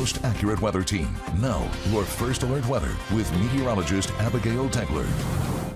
Most accurate weather team. Now, your first alert weather with meteorologist Abigail Tegler.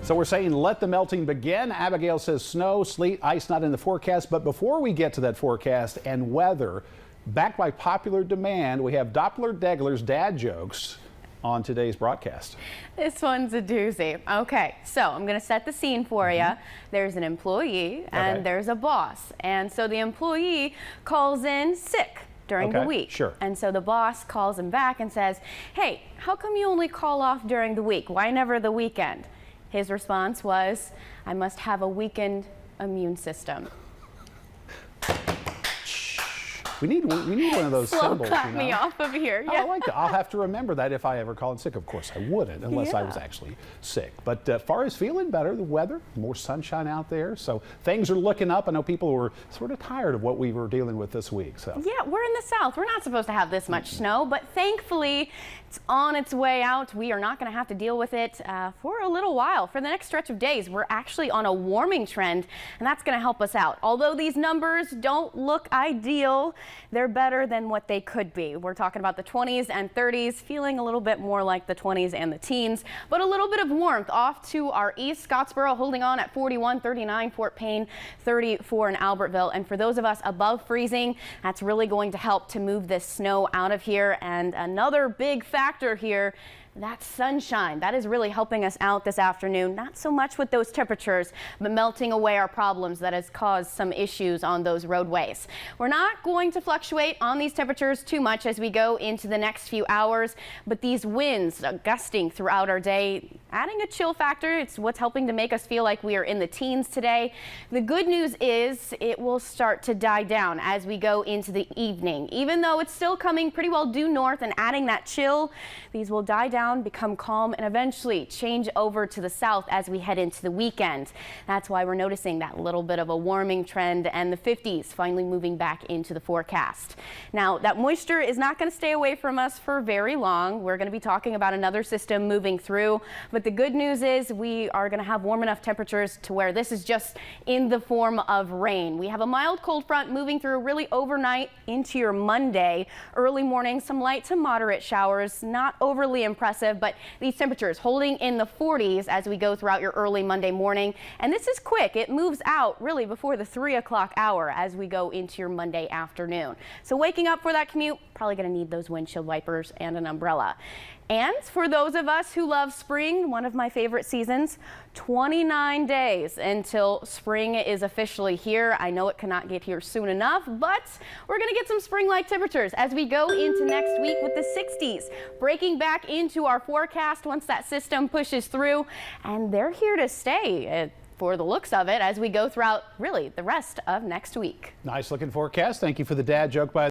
So we're saying let the melting begin. Abigail says snow, sleet, ice not in the forecast. But before we get to that forecast and weather, backed by popular demand, we have Doppler Degler's dad jokes on today's broadcast. This one's a doozy. Okay, so I'm going to set the scene for you. There's an employee and there's a boss. And so the employee calls in sick during the week. Sure. And so the boss calls him back and says, "Hey, how come you only call off during the week? Why never the weekend?" His response was, "I must have a weakened immune system." We need one of those Slow symbols. cut me off of here. Yeah. I like that. I'll have to remember that if I ever call in sick. Of course, I wouldn't unless I was actually sick. But far as feeling better, the weather, more sunshine out there. So things are looking up. I know people were sort of tired of what we were dealing with this week. So yeah, we're in the South. We're not supposed to have this much snow, but thankfully it's on its way out. We are not going to have to deal with it for a little while. For the next stretch of days, we're actually on a warming trend, and that's going to help us out. Although these numbers don't look ideal, they're better than what they could be. We're talking about the 20s and 30s, feeling a little bit more like the 20s and the teens, but a little bit of warmth off to our east. Scottsboro holding on at 41, 39, Fort Payne 34 in Albertville. And for those of us above freezing, that's really going to help to move this snow out of here. And another big factor here, that sunshine, that is really helping us out this afternoon. Not so much with those temperatures, but melting away our problems that has caused some issues on those roadways. We're not going to fluctuate on these temperatures too much as we go into the next few hours, but these winds gusting throughout our day, adding a chill factor. It's what's helping to make us feel like we are in the teens today. The good news is it will start to die down as we go into the evening. Even though it's still coming pretty well due north and adding that chill, these will die down, become calm, and eventually change over to the south as we head into the weekend. That's why we're noticing that little bit of a warming trend and the 50s finally moving back into the forecast. Now, that moisture is not going to stay away from us for very long. We're going to be talking about another system moving through, but the good news is we are going to have warm enough temperatures to where this is just in the form of rain. We have a mild cold front moving through really overnight into your Monday. Early morning, some light to moderate showers, not overly impressive, but these temperatures holding in the 40s as we go throughout your early Monday morning. And this is quick. It moves out really before the 3 o'clock hour as we go into your Monday afternoon. So waking up for that commute, probably going to need those windshield wipers and an umbrella. And for those of us who love spring, one of my favorite seasons, 29 days until spring is officially here. I know it cannot get here soon enough, but we're going to get some spring-like temperatures as we go into next week with the 60s, breaking back into our forecast once that system pushes through. And they're here to stay for the looks of it as we go throughout really the rest of next week. Nice looking forecast. Thank you for the dad joke by